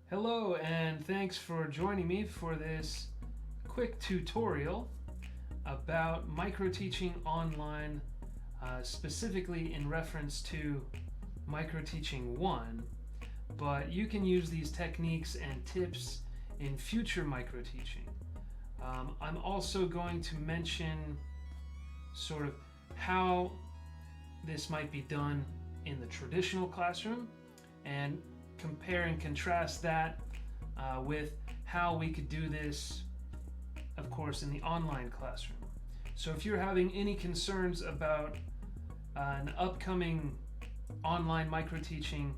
Hello, and thanks for joining me for this quick tutorial about microteaching online, specifically in reference to microteaching 1, but you can use these techniques and tips in future microteaching. I'm also going to mention sort of how this might be done in the traditional classroom and compare and contrast that with how we could do this, of course, in the online classroom. So if you're having any concerns about an upcoming online microteaching,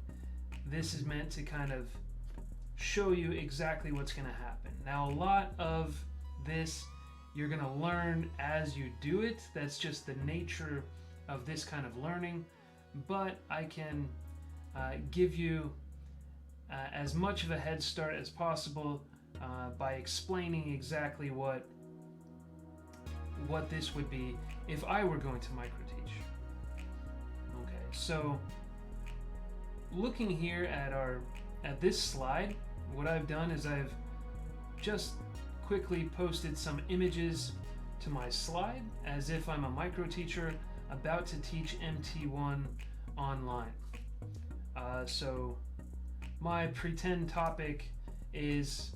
this is meant to kind of show you exactly what's going to happen. Now, a lot of this you're going to learn as you do it. That's just the nature of this kind of learning, but I can give you as much of a head start as possible by explaining exactly what this would be if I were going to microteach. Okay, so looking here at this slide, what I've done is I've just quickly posted some images to my slide as if I'm a microteacher about to teach MT1 online. So my pretend topic is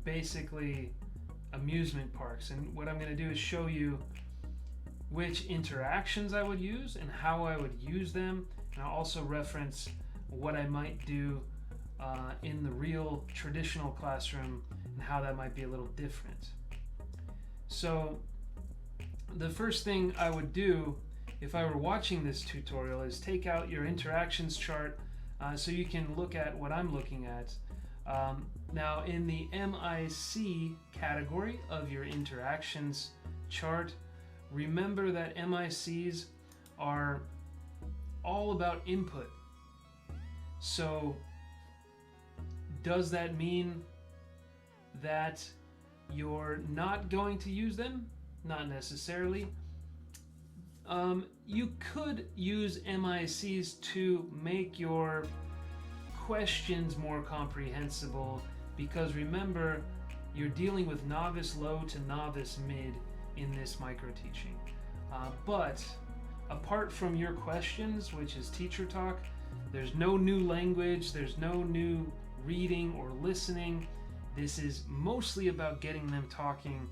basically amusement parks, and what I'm going to do is show you which interactions I would use and how I would use them, and I'll also reference what I might do in the real traditional classroom and how that might be a little different. So the first thing I would do if I were watching this tutorial is take out your interactions chart so you can look at what I'm looking at. Now in the MIC category of your interactions chart, remember that MICs are all about input. So does that mean that you're not going to use them? Not necessarily. You could use MICs to make your questions more comprehensible, because remember, you're dealing with novice low to novice mid in this microteaching. But apart from your questions, which is teacher talk, there's no new language, there's no new reading or listening. This is mostly about getting them talking,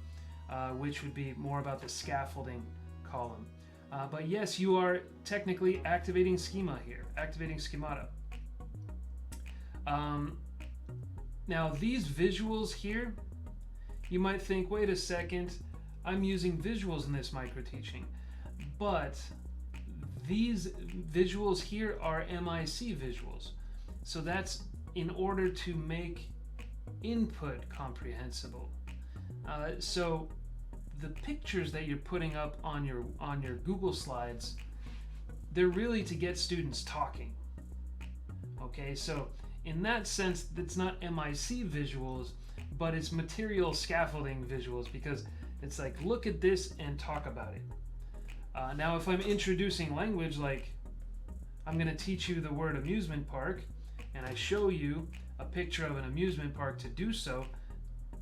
which would be more about the scaffolding column. But yes, you are technically activating schema here, activating schemata. Now these visuals here, you might think, wait a second, I'm using visuals in this microteaching, but these visuals here are MIC visuals. So that's in order to make input comprehensible. So the pictures that you're putting up on your Google Slides, they're really to get students talking. Okay, so in that sense, it's not MIC visuals, but it's material scaffolding visuals, because it's like, look at this and talk about it. Now, if I'm introducing language, like I'm going to teach you the word amusement park, and I show you a picture of an amusement park to do so,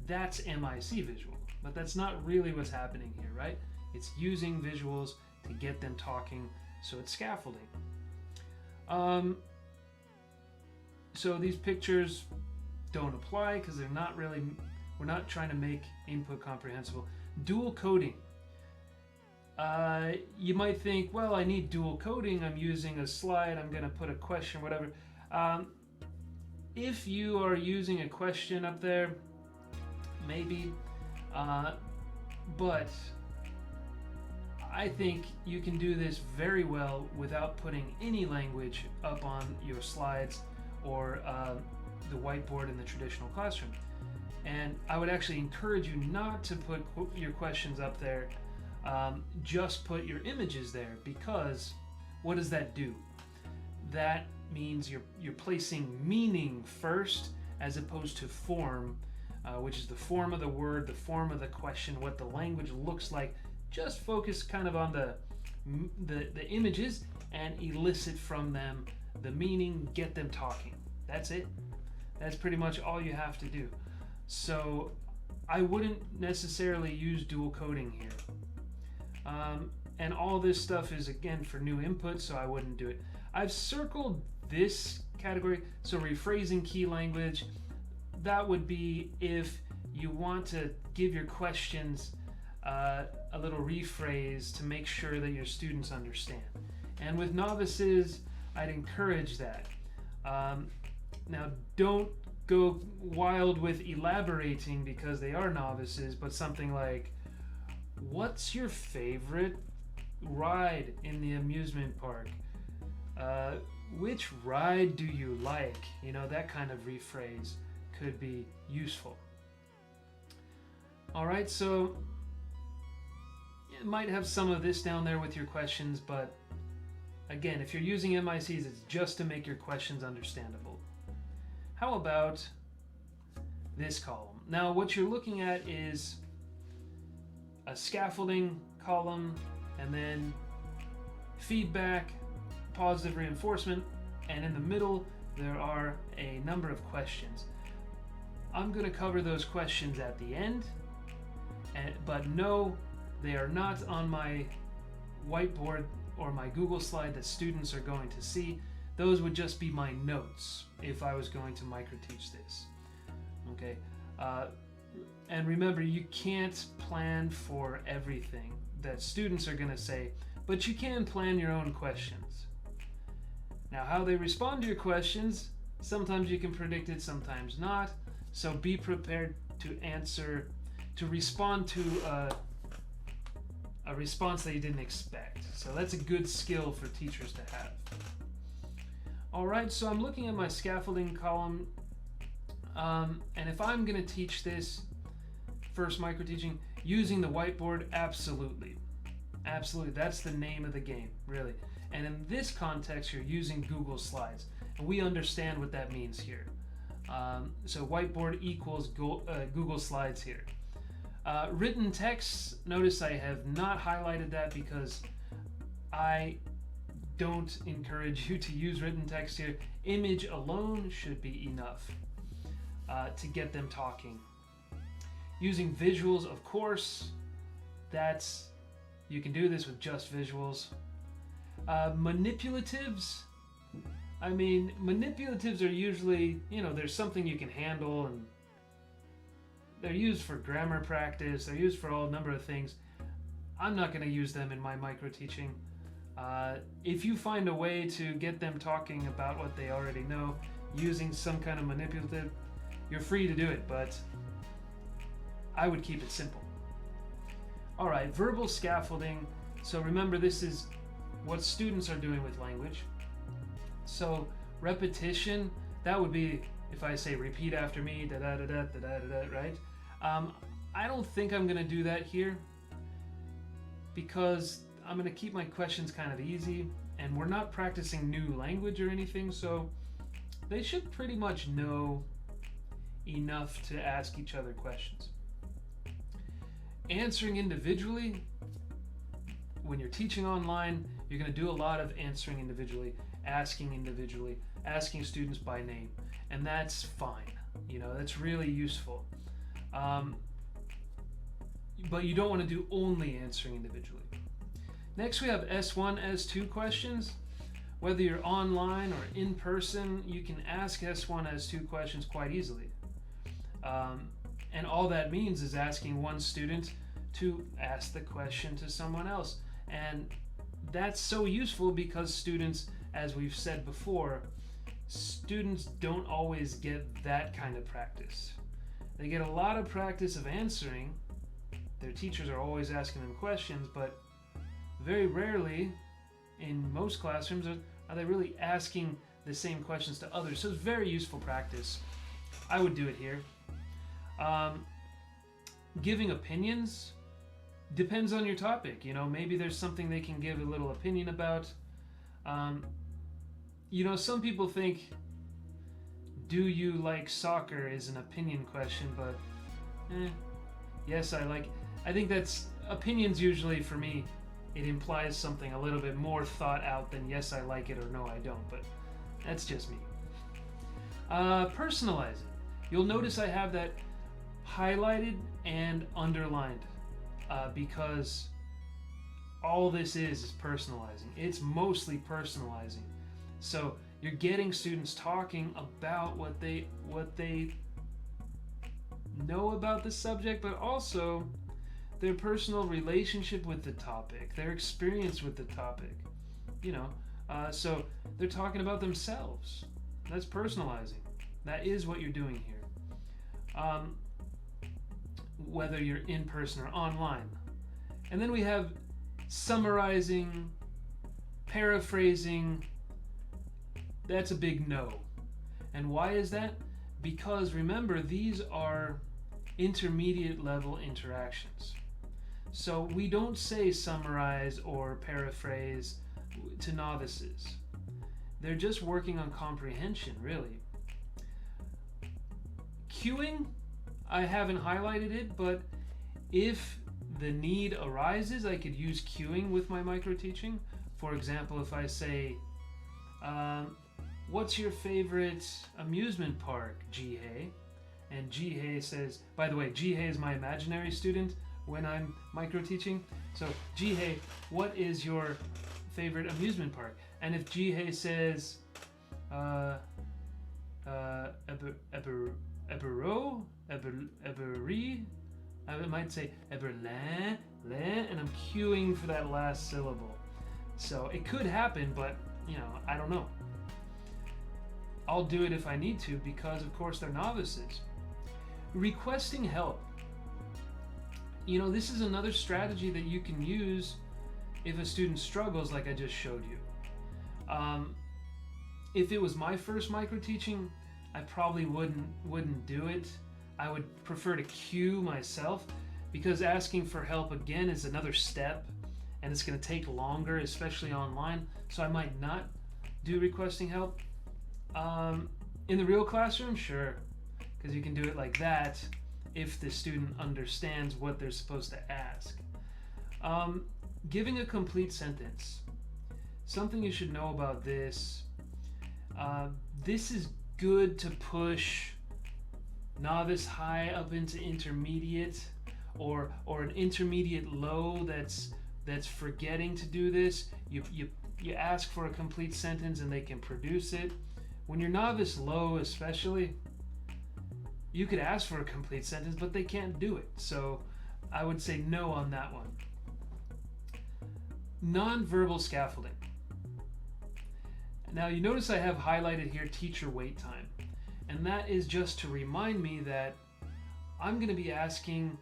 that's MIC visual. But that's not really what's happening here, right? It's using visuals to get them talking, so it's scaffolding. So these pictures don't apply because they're not really, we're not trying to make input comprehensible. Dual coding. You might think, well, I need dual coding. I'm using a slide. I'm going to put a question, whatever. If you are using a question up there, maybe. But I think you can do this very well without putting any language up on your slides or the whiteboard in the traditional classroom. And I would actually encourage you not to put your questions up there. Just put your images there, because what does that do? That means you're placing meaning first as opposed to form, which is the form of the word, the form of the question, what the language looks like. Just focus kind of on the images and elicit from them the meaning, get them talking. That's it. That's pretty much all you have to do. So I wouldn't necessarily use dual coding here. And all this stuff is again for new input, so I wouldn't do it. I've circled this category, so rephrasing key language. That would be if you want to give your questions a little rephrase to make sure that your students understand. And with novices, I'd encourage that. Now, don't go wild with elaborating because they are novices, but something like, what's your favorite ride in the amusement park? Which ride do you like? You know, that kind of rephrase could be useful. All right, so you might have some of this down there with your questions, but again, if you're using MICs, it's just to make your questions understandable. How about this column? Now, what you're looking at is a scaffolding column, and then feedback, positive reinforcement, and in the middle, there are a number of questions. I'm going to cover those questions at the end, but no, they are not on my whiteboard or my Google slide that students are going to see. Those would just be my notes if I was going to microteach this. Okay, and remember, you can't plan for everything that students are going to say, but you can plan your own questions. Now, how they respond to your questions, sometimes you can predict it, sometimes not. So be prepared to respond to a response that you didn't expect. So that's a good skill for teachers to have. All right, so I'm looking at my scaffolding column, and if I'm going to teach this first microteaching using the whiteboard, absolutely. Absolutely, that's the name of the game, really. And in this context, you're using Google Slides, and we understand what that means here. So whiteboard equals Google Slides here. Written text, notice I have not highlighted that because I don't encourage you to use written text here. Image alone should be enough to get them talking. Using visuals, of course, you can do this with just visuals. Manipulatives, I mean, manipulatives are usually, there's something you can handle, and they're used for grammar practice, they're used for a number of things. I'm not going to use them in my microteaching. If you find a way to get them talking about what they already know using some kind of manipulative, you're free to do it, but I would keep it simple. All right, verbal scaffolding. So remember, this is what students are doing with language. So repetition, that would be if I say repeat after me, da da da da da da da, right? I don't think I'm going to do that here because I'm going to keep my questions kind of easy, and we're not practicing new language or anything, so they should pretty much know enough to ask each other questions. Answering individually, when you're teaching online, you're going to do a lot of answering individually, asking students by name, and that's fine. That's really useful. But you don't want to do only answering individually. Next, we have S1, S2 questions. Whether you're online or in person, you can ask S1, S2 questions quite easily. And all that means is asking one student to ask the question to someone else. And that's so useful because students, as we've said before, students don't always get that kind of practice. They get a lot of practice of answering. Their teachers are always asking them questions, but very rarely in most classrooms are they really asking the same questions to others. So it's very useful practice. I would do it here. Giving opinions depends on your topic. Maybe there's something they can give a little opinion about. Some people think, do you like soccer is an opinion question, but yes, I think that's opinions usually for me. It implies something a little bit more thought out than yes, I like it or no, I don't, but that's just me. Personalizing. You'll notice I have that highlighted and underlined because all this is personalizing. It's mostly personalizing. So you're getting students talking about what they know about the subject, but also their personal relationship with the topic, their experience with the topic. So they're talking about themselves. That's personalizing. That is what you're doing here. Whether you're in person or online. And then we have summarizing, paraphrasing. That's a big no. And why is that? Because remember, these are intermediate level interactions. So we don't say summarize or paraphrase to novices. They're just working on comprehension, really. Cueing, I haven't highlighted it, but if the need arises, I could use cueing with my micro-teaching. For example, if I say, what's your favorite amusement park, Jihei? And Jihei says, by the way, Jihei is my imaginary student when I'm micro-teaching. So, Jihei, what is your favorite amusement park? And if Jihei says, Eberi, I might say Eberlin, and I'm cueing for that last syllable. So it could happen, but I don't know. I'll do it if I need to because, of course, they're novices. Requesting help. This is another strategy that you can use if a student struggles, like I just showed you. If it was my first micro-teaching, I probably wouldn't do it. I would prefer to cue myself because asking for help again is another step and it's going to take longer, especially online. So I might not do requesting help. In the real classroom, sure, because you can do it like that if the student understands what they're supposed to ask. Giving a complete sentence. Something you should know about this. This is good to push novice high up into intermediate, or an intermediate low that's forgetting to do this. You ask for a complete sentence and they can produce it. When you're novice low especially, you could ask for a complete sentence, but they can't do it. So I would say no on that one. Non-verbal scaffolding. Now you notice I have highlighted here teacher wait time. And that is just to remind me that I'm going to be asking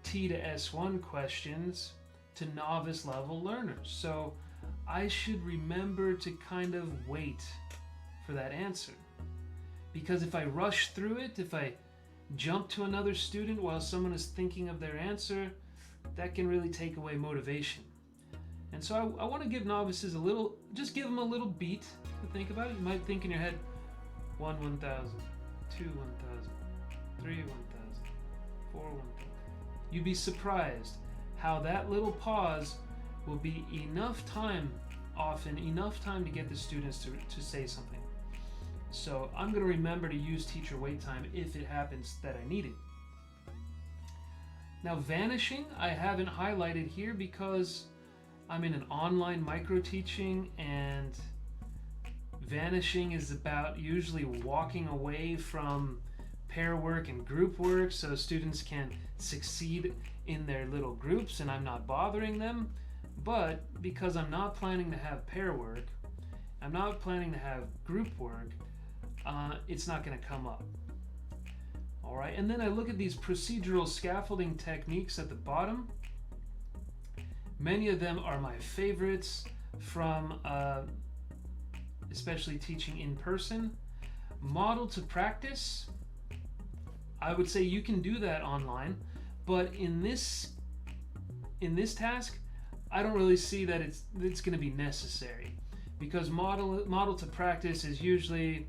T to S1 questions to novice level learners. So I should remember to kind of wait for that answer. Because if I rush through it, if I jump to another student while someone is thinking of their answer, that can really take away motivation. And so I want to give novices just give them a little beat to think about it. You might think in your head, 1, 1,000, 2, 1,000, 3, 1,000, 4, 1,000. You'd be surprised how that little pause will be enough time to get the students to say something. So I'm going to remember to use teacher wait time if it happens that I need it. Now vanishing, I haven't highlighted here because I'm in an online micro-teaching, and vanishing is about usually walking away from pair work and group work so students can succeed in their little groups and I'm not bothering them. But because I'm not planning to have pair work, I'm not planning to have group work, it's not going to come up. All right, and then I look at these procedural scaffolding techniques at the bottom. Many of them are my favorites from especially teaching in person. Model to practice, I would say you can do that online, but in this task, I don't really see that it's going to be necessary, because model to practice is usually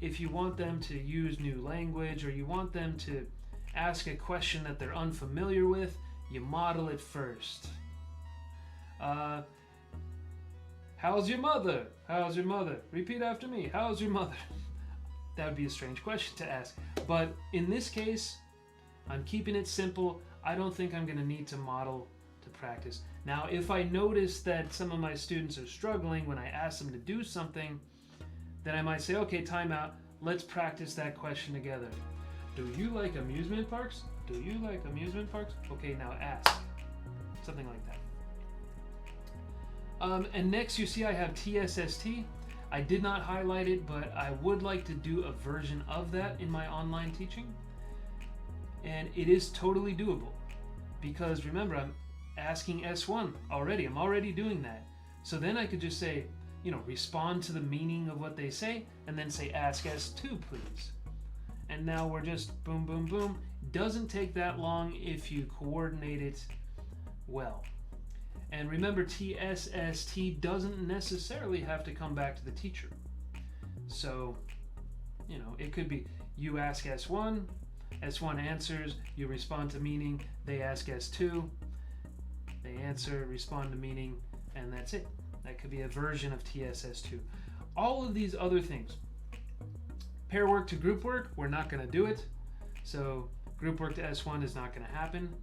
if you want them to use new language or you want them to ask a question that they're unfamiliar with, you model it first. How's your mother? How's your mother? Repeat after me. How's your mother? that would be a strange question to ask. But in this case, I'm keeping it simple. I don't think I'm going to need to model to practice. Now, if I notice that some of my students are struggling when I ask them to do something, then I might say, okay, time out. Let's practice that question together. Do you like amusement parks? Do you like amusement parks? Okay, now ask. Something like that. And next, you see I have TSST. I did not highlight it, but I would like to do a version of that in my online teaching. And it is totally doable. Because remember, I'm asking S1 already. I'm already doing that. So then I could just say, respond to the meaning of what they say, and then say, ask S2, please. And now we're just boom, boom, boom. Doesn't take that long if you coordinate it well. And remember, TSST doesn't necessarily have to come back to the teacher. So, it could be you ask S1, S1 answers, you respond to meaning, they ask S2, they answer, respond to meaning, and that's it. That could be a version of TSS2. All of these other things. Pair work to group work, we're not going to do it. So group work to S1 is not going to happen.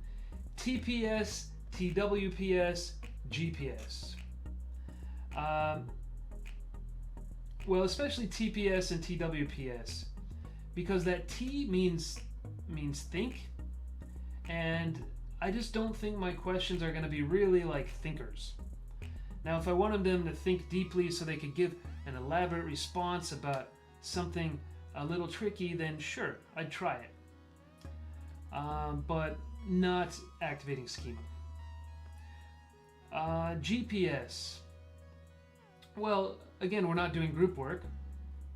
TPS, TWPS, GPS. Well, especially TPS and TWPS, because that T means think, and I just don't think my questions are going to be really like thinkers. Now, if I wanted them to think deeply so they could give an elaborate response about something a little tricky, then sure, I'd try it. But not activating schema. GPS. Well, again, we're not doing group work.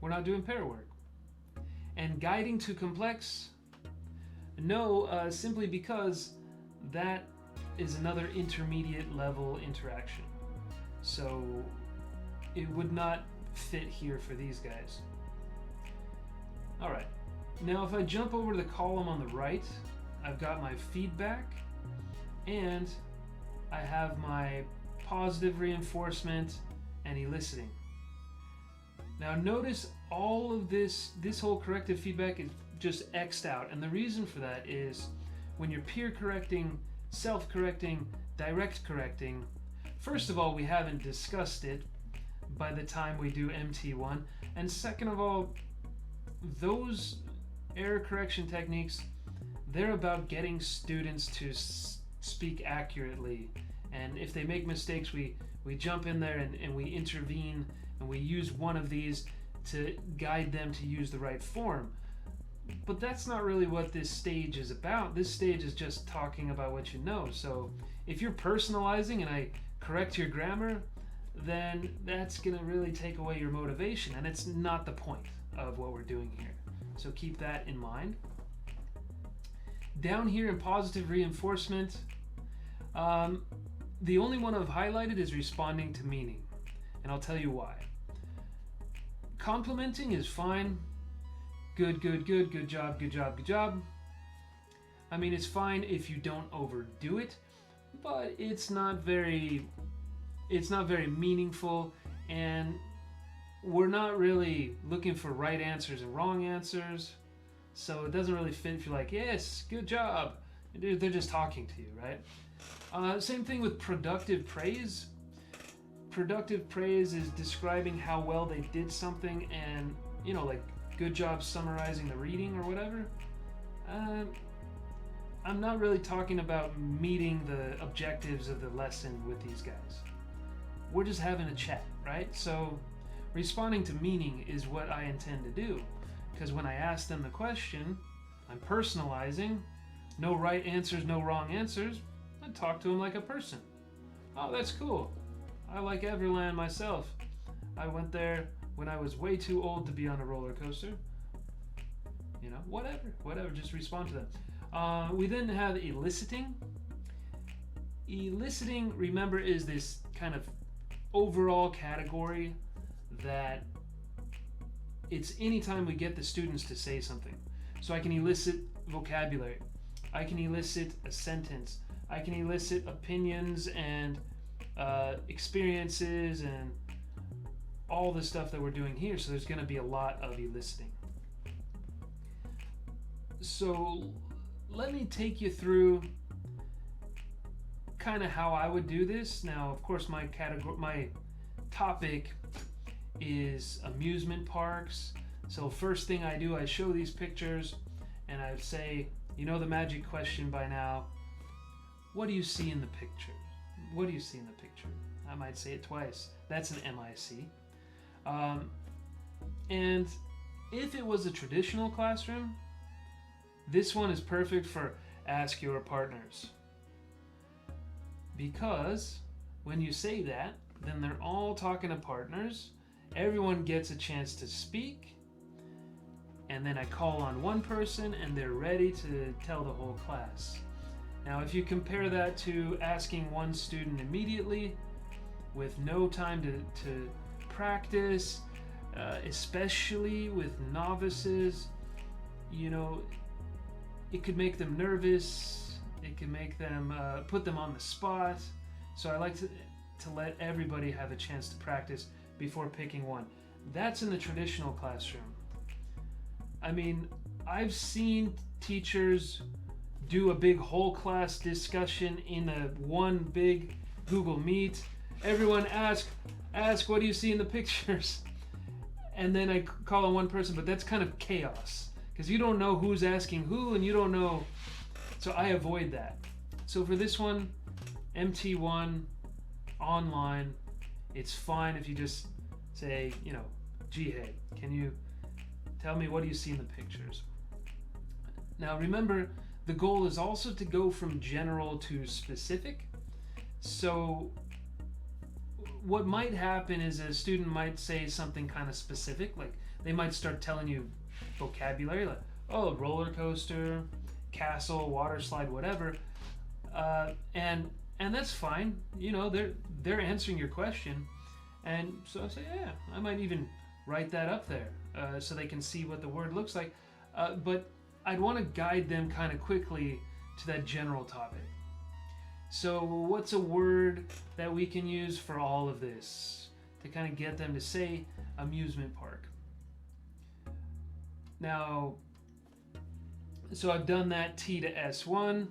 We're not doing pair work. And guiding to complex? No, simply because that is another intermediate level interaction. So it would not fit here for these guys. All right. Now if I jump over to the column on the right, I've got my feedback and I have my positive reinforcement and eliciting. Now notice all of this whole corrective feedback is just X'd out, and the reason for that is when you're peer correcting, self-correcting, direct correcting, first of all, we haven't discussed it by the time we do MT1, and second of all, those error correction techniques, they're about getting students to speak accurately, and if they make mistakes, we jump in there and we intervene, and we use one of these to guide them to use the right form. But that's not really what this stage is about. This stage is just talking about what you know. So if you're personalizing and I correct your grammar, then that's going to really take away your motivation, and it's not the point of what we're doing here. So keep that in mind. Down here in positive reinforcement, the only one I've highlighted is responding to meaning, and I'll tell you why. Complimenting is fine. Good, good, good, good job, good job, good job. I mean, it's fine if you don't overdo it, but it's not very meaningful, and we're not really looking for right answers and wrong answers, so it doesn't really fit if you're like, yes, good job. They're just talking to you, right? Same thing with productive praise. Productive praise is describing how well they did something, and like good job summarizing the reading or whatever. I'm not really talking about meeting the objectives of the lesson with these guys. We're just having a chat, right? So responding to meaning is what I intend to do, because when I ask them the question, I'm personalizing. No right answers, no wrong answers. I talk to them like a person. Oh, that's cool. I like Everland myself. I went there when I was way too old to be on a roller coaster. Whatever, just respond to them. We then have eliciting. Eliciting, remember, is this kind of overall category that it's anytime we get the students to say something. So I can elicit vocabulary. I can elicit a sentence. I can elicit opinions and experiences and all the stuff that we're doing here. So there's going to be a lot of eliciting. So let me take you through kind of how I would do this. Now, of course, my topic is amusement parks. So first thing I do, I show these pictures and I say, you know the magic question by now, what do you see in the picture? What do you see in the picture? I might say it twice. That's an MIC. And if it was a traditional classroom, this one is perfect for ask your partners. Because when you say that, then they're all talking to partners. Everyone gets a chance to speak. And then I call on one person and they're ready to tell the whole class. Now, if you compare that to asking one student immediately with no time to practice, especially with novices, you know, it could make them nervous. It can make them put them on the spot. So I like to let everybody have a chance to practice before picking one. That's in the traditional classroom. I mean, I've seen teachers do a big whole class discussion in a one big Google Meet. Everyone ask what do you see in the pictures? And then I call on one person, but that's kind of chaos because you don't know who's asking who and you don't know. So I avoid that. So for this one, MT1 online, it's fine if you just say, you know, gee, hey, can you tell me what do you see in the pictures? Now remember, the goal is also to go from general to specific. So what might happen is a student might say something kind of specific, like they might start telling you vocabulary, like, oh, roller coaster, castle, water slide, whatever, and that's fine. You know, they're answering your question, and so I say, yeah, I might even write that up there so they can see what the word looks like. But I'd want to guide them kind of quickly to that general topic. So what's a word that we can use for all of this to kind of get them to say amusement park? Now, so I've done that T to S1,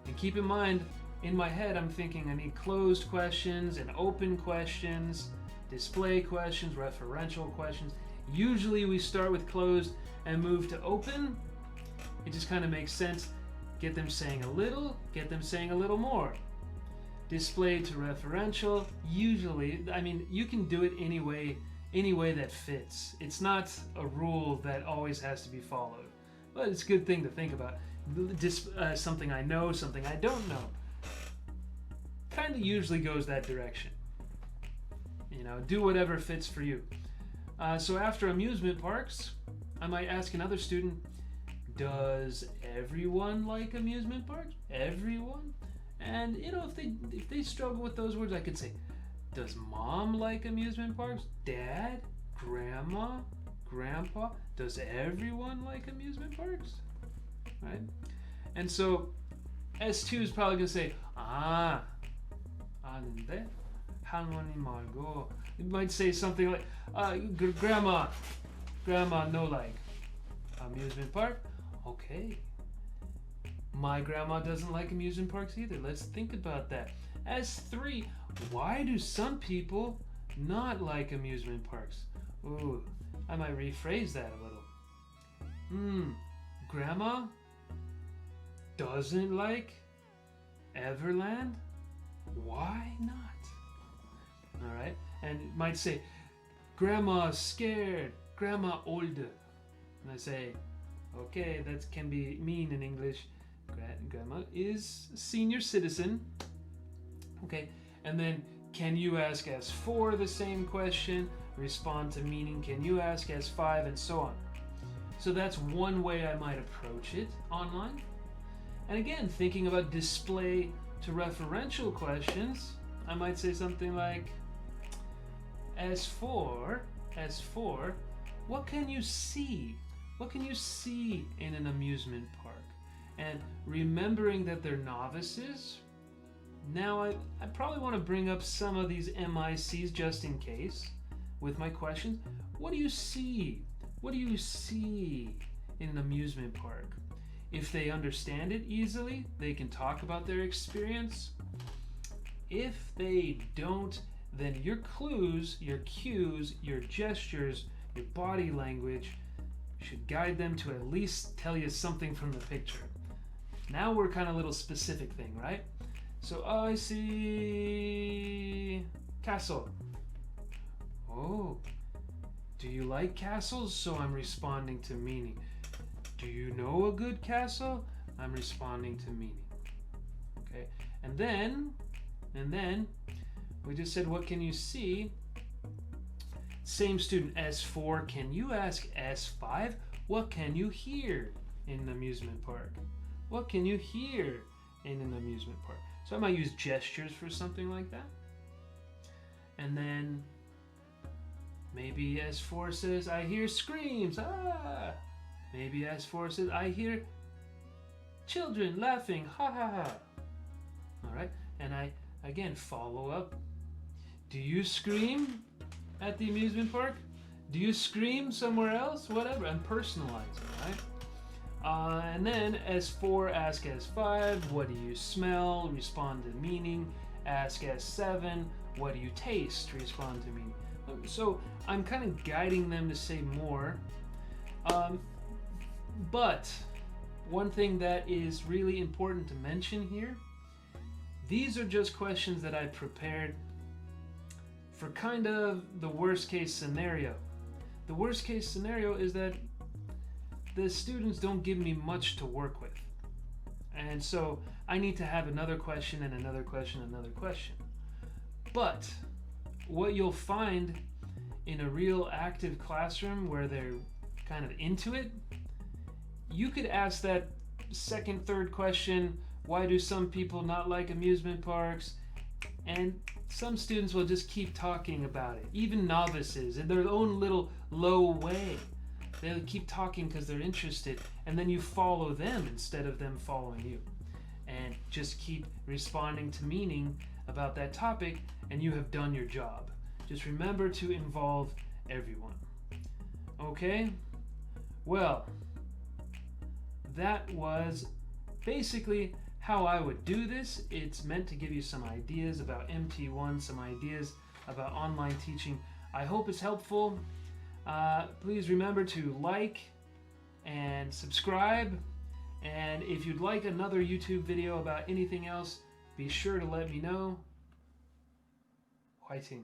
and keep in mind, in my head I'm thinking I need closed questions and open questions, display questions, referential questions. Usually we start with closed and move to open. It just kind of makes sense. Get them saying a little, get them saying a little more. Display to referential, usually, I mean, you can do it any way that fits. It's not a rule that always has to be followed, but it's a good thing to think about. Something I know, something I don't know. Kind of usually goes that direction. You know, do whatever fits for you. So after amusement parks, I might ask another student, does everyone like amusement parks? Everyone? And you know, if they struggle with those words, I could say, does mom like amusement parks? Dad? Grandma? Grandpa? Does everyone like amusement parks? Right? And so S2 is probably gonna say, ande? Halmoni Margot. It might say something like, grandma no like amusement park. Okay. My grandma doesn't like amusement parks either. Let's think about that. S3, why do some people not like amusement parks? Ooh, I might rephrase that a little. Grandma doesn't like Everland? Why not? All right, and it might say, Grandma's scared, Grandma older. And I say, okay, that can be mean in English. Grandma is a senior citizen. Okay, and then can you ask S4 the same question? Respond to meaning can you ask S5 and so on. So that's one way I might approach it online. And again, thinking about display to referential questions, I might say something like, S4, what can you see? What can you see in an amusement park? And remembering that they're novices, now I probably want to bring up some of these MICs just in case with my questions. What do you see? What do you see in an amusement park. If they understand it easily, they can talk about their experience. If they don't, then your clues, your cues, your gestures, your body language should guide them to at least tell you something from the picture. Now we're kind of a little specific thing, right? So I see castle. Oh, do you like castles? So I'm responding to meaning. Do you know a good castle? I'm responding to meaning. Okay, and then we just said, what can you see? Same student, S4. Can you ask S5? What can you hear in an amusement park? What can you hear in an amusement park? So I might use gestures for something like that. And then maybe S4 says, I hear screams. Ah! Maybe S4 says, I hear children laughing. Ha ha ha. All right. And I, again, follow up. Do you scream at the amusement park? Do you scream somewhere else? Whatever. I'm personalizing, right? And then S4, ask S5, what do you smell? Respond to meaning. Ask S7, what do you taste? Respond to meaning. So I'm kind of guiding them to say more. But one thing that is really important to mention here, these are just questions that I prepared for kind of the worst case scenario. The worst case scenario is that the students don't give me much to work with. And so I need to have another question and another question, another question. But what you'll find in a real active classroom where they're kind of into it, you could ask that second, third question, why do some people not like amusement parks? And some students will just keep talking about it, even novices, in their own little low way. They'll keep talking because they're interested, and then you follow them instead of them following you. And just keep responding to meaning about that topic, and you have done your job. Just remember to involve everyone. Okay? Well, that was basically how I would do this. It's meant to give you some ideas about MT1, some ideas about online teaching. I hope it's helpful. Please remember to like and subscribe. And if you'd like another YouTube video about anything else, be sure to let me know. Whiting.